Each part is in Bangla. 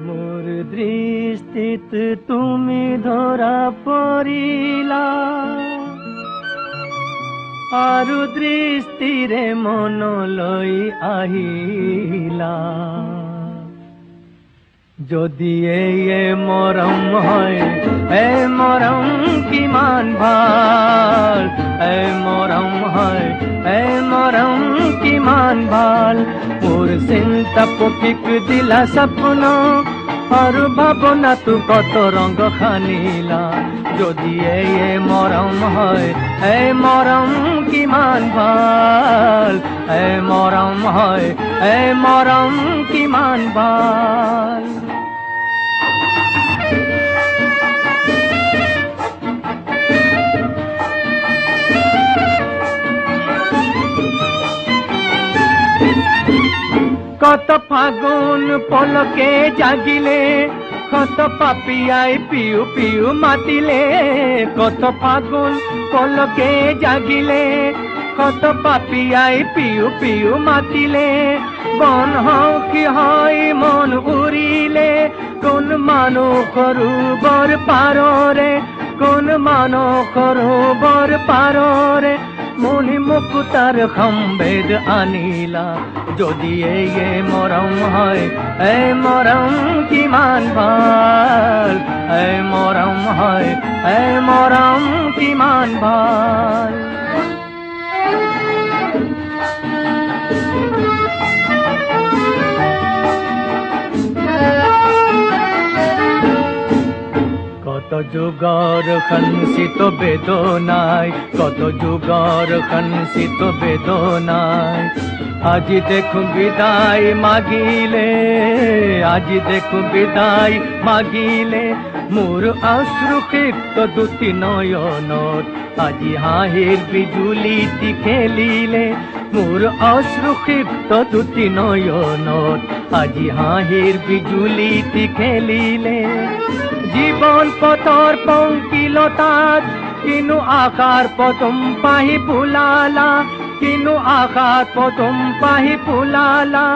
মোর দৃষ্টিত তুমি ধরা পড়িলা, আরু দৃষ্টিরে মন লই আহিলা। যদি এই মরম হয়, এ মরম কিমান ভাল, এ মরম হয়, এ মরম কিমান ভাল। মোর চিন্তা পথিক দিলা স্বপ্ন, আর ভাবনা তু কত রঙ খানিলা। যদি এই মরম হয়, এ মরম কিমান ভাল, এ মরম হয়, এ মরম কিমান ভাল। কত ফাগুন পলকে জাগিলে, কত পাপিয়াই পিউ পিউ মাতিলে। কত ফাগুন পলকে জাগিলে, কত পাপিয়াই পিউ পিউ মাতিলে। বন হও কি হয় মন উড়িলে, কোন মানুষরু বর পাররে, কোন মানুষরু বর পাররে। মনি মুকুতার খম্বেদ আনিলা। যদি এই মরম হয়, এ মরম কিমান ভাল, এ মরম হয়, এ মরম কিমান ভাল। কত যুগর খনসিত বেদনায়, কত যুগর খনসিত বেদনায়। আজি দেখু বিদায় মাগিলে, আজি দেখু বিদায় মাগিলে। মোর অশ্রুক্ষিপ্ত দুটি নয়নত, আজি হাহির বিজুলিটি খেলিলে। মোর অশ্রুক্ষিপ্ত দুটি নয়নত, আজি হাহির বিজুলিটি খেলিলে। জীবন পথর পঙ্কিলতাত কিনু আকার পদম পাহি ফুলালা, কিনু আকার পদম পাহি ফুলালা,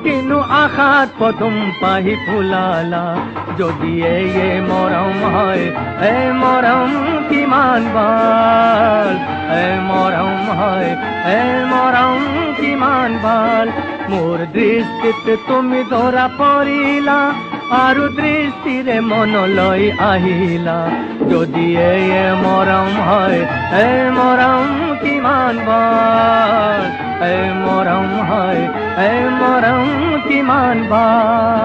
কিনু আকার পদম পাহি ফুলালা। যদি এই মরম হয়, এ মরম কিমান ভাল, এ মরম হয়, এ মরম কিমান ভাল। মোর দৃষ্টিতে তুমি ধরা পড়িলা, আরু দৃষ্টিরে মন লই আহিলা। যদি এই মরম হয়, এ মরম কিমান ভাল, এ মরম হয়, এ মরম কিমান ভাল।